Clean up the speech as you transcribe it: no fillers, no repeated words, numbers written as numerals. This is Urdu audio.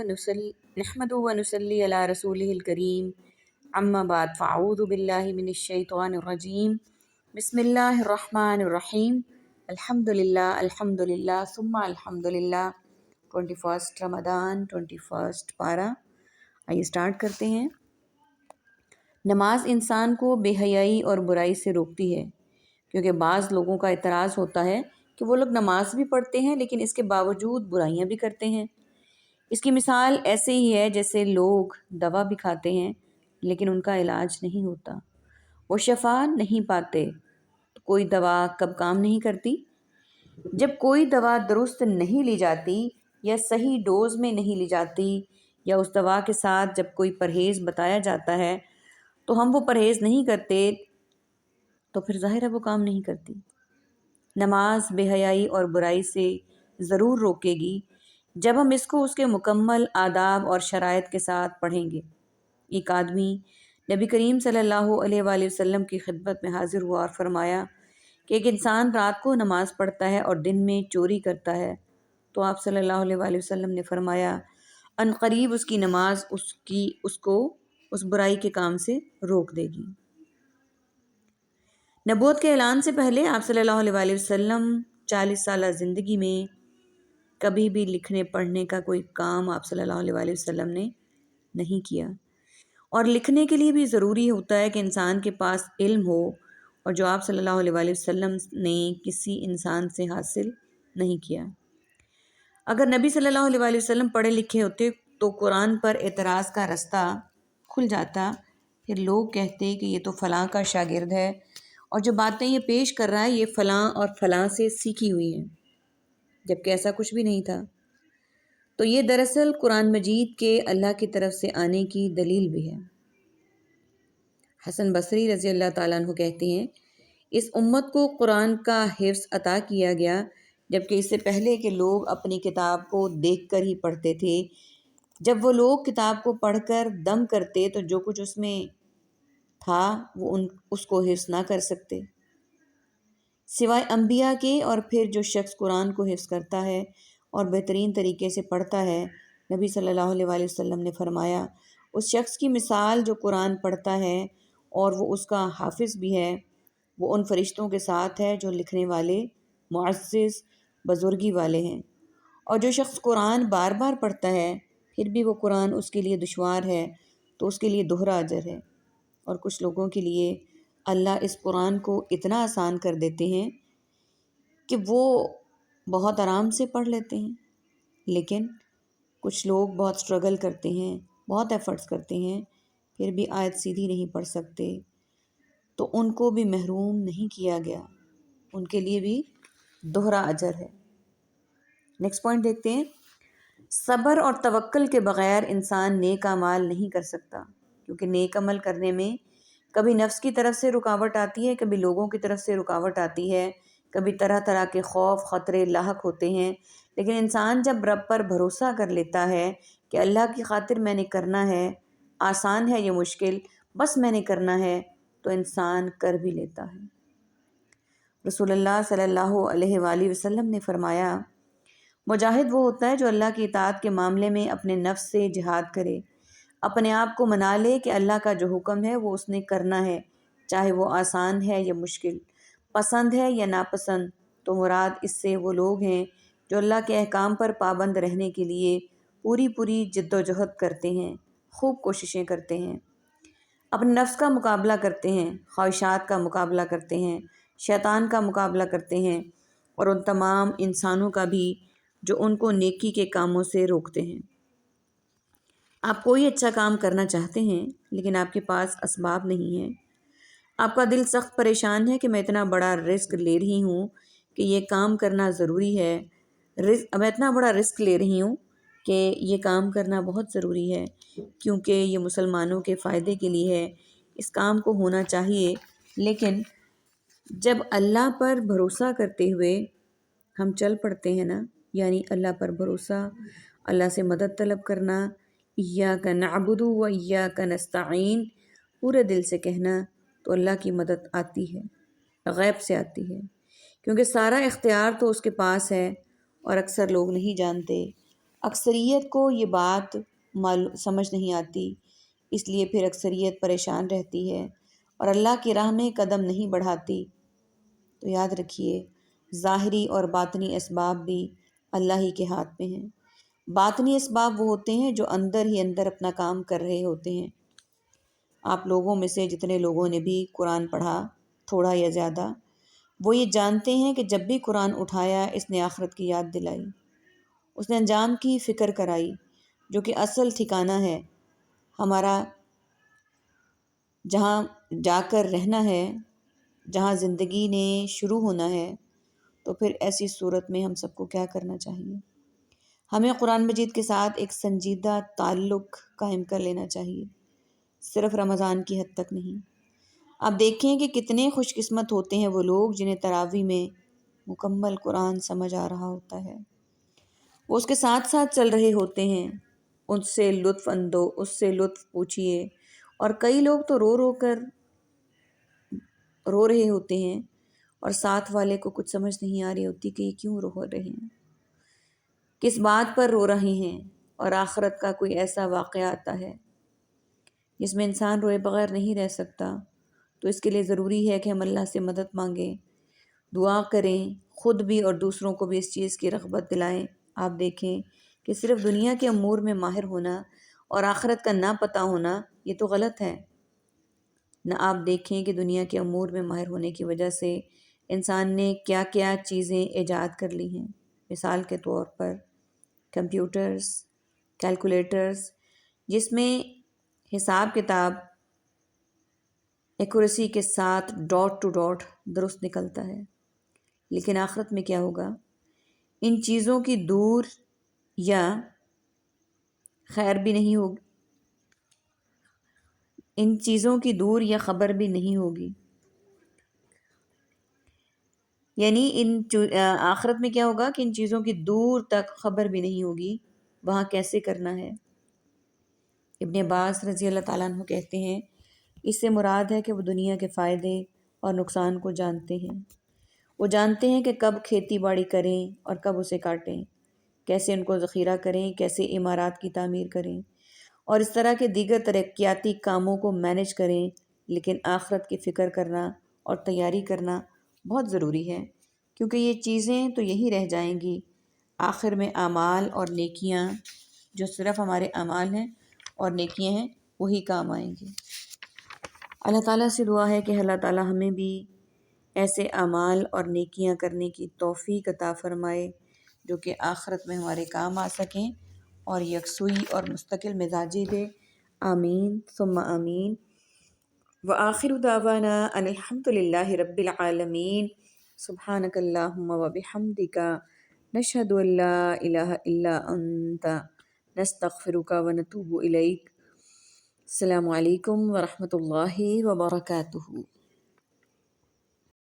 نحمده ونصلي على رسوله الكريم اما بعد فاعوذ باللہ من الشیطان الرجیم بسم اللہ الرحمن الرحیم الحمد للہ ثم الحمد للہ 21 رمضان 21 پارہ۔ آئیے سٹارٹ کرتے ہیں۔ نماز انسان کو بے حیائی اور برائی سے روکتی ہے، کیونکہ بعض لوگوں کا اعتراض ہوتا ہے کہ وہ لوگ نماز بھی پڑھتے ہیں لیکن اس کے باوجود برائیاں بھی کرتے ہیں۔ اس کی مثال ایسے ہی ہے جیسے لوگ دوا بھی کھاتے ہیں لیکن ان کا علاج نہیں ہوتا، وہ شفا نہیں پاتے۔ تو کوئی دوا کب کام نہیں کرتی؟ جب کوئی دوا درست نہیں لی جاتی یا صحیح ڈوز میں نہیں لی جاتی، یا اس دوا کے ساتھ جب کوئی پرہیز بتایا جاتا ہے تو ہم وہ پرہیز نہیں کرتے، تو پھر ظاہر ہے وہ کام نہیں کرتی۔ نماز بے حیائی اور برائی سے ضرور روکے گی جب ہم اس کو اس کے مکمل آداب اور شرائط کے ساتھ پڑھیں گے۔ ایک آدمی نبی کریم صلی اللہ علیہ وآلہ وسلم کی خدمت میں حاضر ہوا اور فرمایا کہ ایک انسان رات کو نماز پڑھتا ہے اور دن میں چوری کرتا ہے، تو آپ صلی اللہ علیہ وآلہ وسلم نے فرمایا ان قریب اس کی نماز اس کو اس برائی کے کام سے روک دے گی۔ نبوت کے اعلان سے پہلے آپ صلی اللہ علیہ وآلہ وسلم 40 سالہ زندگی میں کبھی بھی لکھنے پڑھنے کا کوئی کام آپ صلی اللہ علیہ وآلہ وسلم نے نہیں کیا، اور لکھنے کے لیے بھی ضروری ہوتا ہے کہ انسان کے پاس علم ہو، اور جو آپ صلی اللہ علیہ وآلہ وسلم نے کسی انسان سے حاصل نہیں کیا۔ اگر نبی صلی اللہ علیہ وآلہ وسلم پڑھے لکھے ہوتے تو قرآن پر اعتراض کا رستہ کھل جاتا، پھر لوگ کہتے کہ یہ تو فلاں کا شاگرد ہے اور جو باتیں یہ پیش کر رہا ہے یہ فلاں اور فلاں سے سیکھی ہوئی ہیں، جبکہ ایسا کچھ بھی نہیں تھا۔ تو یہ دراصل قرآن مجید کے اللہ کی طرف سے آنے کی دلیل بھی ہے۔ حسن بصری رضی اللہ تعالیٰ عنہ کہتے ہیں اس امت کو قرآن کا حفظ عطا کیا گیا، جبکہ اس سے پہلے کہ لوگ اپنی کتاب کو دیکھ کر ہی پڑھتے تھے۔ جب وہ لوگ کتاب کو پڑھ کر دم کرتے تو جو کچھ اس میں تھا وہ اس کو حفظ نہ کر سکتے سوائے انبیاء کے، اور پھر جو شخص قرآن کو حفظ کرتا ہے اور بہترین طریقے سے پڑھتا ہے، نبی صلی اللہ علیہ وآلہ وسلم نے فرمایا اس شخص کی مثال جو قرآن پڑھتا ہے اور وہ اس کا حافظ بھی ہے، وہ ان فرشتوں کے ساتھ ہے جو لکھنے والے معزز بزرگی والے ہیں۔ اور جو شخص قرآن بار بار پڑھتا ہے پھر بھی وہ قرآن اس کے لیے دشوار ہے تو اس کے لیے دوہرا اجر ہے۔ اور کچھ لوگوں کے لیے اللہ اس قرآن کو اتنا آسان کر دیتے ہیں کہ وہ بہت آرام سے پڑھ لیتے ہیں، لیکن کچھ لوگ بہت سٹرگل کرتے ہیں، بہت ایفرٹس کرتے ہیں، پھر بھی آیت سیدھی نہیں پڑھ سکتے، تو ان کو بھی محروم نہیں کیا گیا، ان کے لیے بھی دوہرا اجر ہے۔ نیکسٹ پوائنٹ دیکھتے ہیں۔ صبر اور توکل کے بغیر انسان نیک اعمال نہیں کر سکتا، کیونکہ نیک عمل کرنے میں کبھی نفس کی طرف سے رکاوٹ آتی ہے، کبھی لوگوں کی طرف سے رکاوٹ آتی ہے، کبھی طرح طرح کے خوف خطرے لاحق ہوتے ہیں، لیکن انسان جب رب پر بھروسہ کر لیتا ہے کہ اللہ کی خاطر میں نے کرنا ہے، آسان ہے یہ مشکل، بس میں نے کرنا ہے، تو انسان کر بھی لیتا ہے۔ رسول اللہ صلی اللہ علیہ وآلہ وسلم نے فرمایا مجاہد وہ ہوتا ہے جو اللہ کی اطاعت کے معاملے میں اپنے نفس سے جہاد کرے، اپنے آپ کو منا لے کہ اللہ کا جو حکم ہے وہ اس نے کرنا ہے، چاہے وہ آسان ہے یا مشکل، پسند ہے یا ناپسند۔ تو مراد اس سے وہ لوگ ہیں جو اللہ کے احکام پر پابند رہنے کے لیے پوری جد و جہد کرتے ہیں، خوب کوششیں کرتے ہیں، اپنے نفس کا مقابلہ کرتے ہیں، خواہشات کا مقابلہ کرتے ہیں، شیطان کا مقابلہ کرتے ہیں، اور ان تمام انسانوں کا بھی جو ان کو نیکی کے کاموں سے روکتے ہیں۔ آپ کوئی اچھا کام کرنا چاہتے ہیں لیکن آپ کے پاس اسباب نہیں ہیں، آپ کا دل سخت پریشان ہے کہ میں اتنا بڑا رسک لے رہی ہوں کہ یہ کام کرنا ضروری ہے، میں اتنا بڑا رسک لے رہی ہوں کہ یہ کام کرنا بہت ضروری ہے کیونکہ یہ مسلمانوں کے فائدے کے لیے ہے، اس کام کو ہونا چاہیے، لیکن جب اللہ پر بھروسہ کرتے ہوئے ہم چل پڑتے ہیں نا، یعنی اللہ پر بھروسہ، اللہ سے مدد طلب کرنا، ایاک نعبد و ایاک نستعین، پورے دل سے کہنا، تو اللہ کی مدد آتی ہے، غیب سے آتی ہے، کیونکہ سارا اختیار تو اس کے پاس ہے، اور اکثر لوگ نہیں جانتے۔ اکثریت کو یہ بات سمجھ نہیں آتی، اس لیے پھر اکثریت پریشان رہتی ہے اور اللہ کی راہ میں قدم نہیں بڑھاتی۔ تو یاد رکھیے، ظاہری اور باطنی اسباب بھی اللہ ہی کے ہاتھ میں ہیں۔ باطنی اسباب وہ ہوتے ہیں جو اندر ہی اندر اپنا کام کر رہے ہوتے ہیں۔ آپ لوگوں میں سے جتنے لوگوں نے بھی قرآن پڑھا، تھوڑا یا زیادہ، وہ یہ جانتے ہیں کہ جب بھی قرآن اٹھایا اس نے آخرت کی یاد دلائی، اس نے انجام کی فکر کرائی، جو کہ اصل ٹھکانہ ہے ہمارا، جہاں جا کر رہنا ہے، جہاں زندگی نے شروع ہونا ہے۔ تو پھر ایسی صورت میں ہم سب کو کیا کرنا چاہیے؟ ہمیں قرآن مجید کے ساتھ ایک سنجیدہ تعلق قائم کر لینا چاہیے، صرف رمضان کی حد تک نہیں۔ آپ دیکھیں کہ کتنے خوش قسمت ہوتے ہیں وہ لوگ جنہیں تراویح میں مکمل قرآن سمجھ آ رہا ہوتا ہے، وہ اس کے ساتھ ساتھ چل رہے ہوتے ہیں، اس سے لطف پوچھئے، اور کئی لوگ تو رو رو کر رو رہے ہوتے ہیں اور ساتھ والے کو کچھ سمجھ نہیں آ رہی ہوتی کہ یہ کیوں رو رہے ہیں، کس بات پر رو رہے ہیں۔ اور آخرت کا کوئی ایسا واقعہ آتا ہے جس میں انسان روئے بغیر نہیں رہ سکتا، تو اس کے لیے ضروری ہے کہ ہم اللہ سے مدد مانگیں، دعا کریں، خود بھی اور دوسروں کو بھی اس چیز کی رغبت دلائیں۔ آپ دیکھیں کہ صرف دنیا کے امور میں ماہر ہونا اور آخرت کا نہ پتہ ہونا، یہ تو غلط ہے۔ نہ آپ دیکھیں کہ دنیا کے امور میں ماہر ہونے کی وجہ سے انسان نے کیا کیا چیزیں ایجاد کر لی ہیں۔ مثال کے طور پر کمپیوٹرز، کیلکولیٹرز، جس میں حساب کتاب ایکوریسی کے ساتھ ڈاٹ ٹو ڈاٹ درست نکلتا ہے، لیکن آخرت میں کیا ہوگا؟ ان چیزوں کی دور یا خیر بھی نہیں ہوگی، ان چیزوں کی دور یا خبر بھی نہیں ہوگی۔ یعنی آخرت میں کیا ہوگا کہ ان چیزوں کی دور تک خبر بھی نہیں ہوگی، وہاں کیسے کرنا ہے۔ ابن عباس رضی اللہ تعالیٰ عنہ کہتے ہیں، اس سے مراد ہے کہ وہ دنیا کے فائدے اور نقصان کو جانتے ہیں، وہ جانتے ہیں کہ کب کھیتی باڑی کریں اور کب اسے کاٹیں، کیسے ان کو ذخیرہ کریں، کیسے عمارات کی تعمیر کریں اور اس طرح کے دیگر ترقیاتی کاموں کو مینج کریں۔ لیکن آخرت کی فکر کرنا اور تیاری کرنا بہت ضروری ہے، کیونکہ یہ چیزیں تو یہی رہ جائیں گی، آخر میں اعمال اور نیکیاں، جو صرف ہمارے اعمال ہیں اور نیکیاں ہیں، وہی کام آئیں گی۔ اللہ تعالیٰ سے دعا ہے کہ اللہ تعالیٰ ہمیں بھی ایسے اعمال اور نیکیاں کرنے کی توفیق عطا فرمائے جو کہ آخرت میں ہمارے کام آ سکیں، اور یکسوئی اور مستقل مزاجی دے۔ آمین ثم آمین۔ وآخر دعوانا ان الحمد للہ رب العالمین۔ سبحانک اللہم وبحمدک، نشہد ان لا الہ الا انت، نستغفرک ونتوب الیک۔ السلام علیکم ورحمۃ اللہ وبرکاتہ۔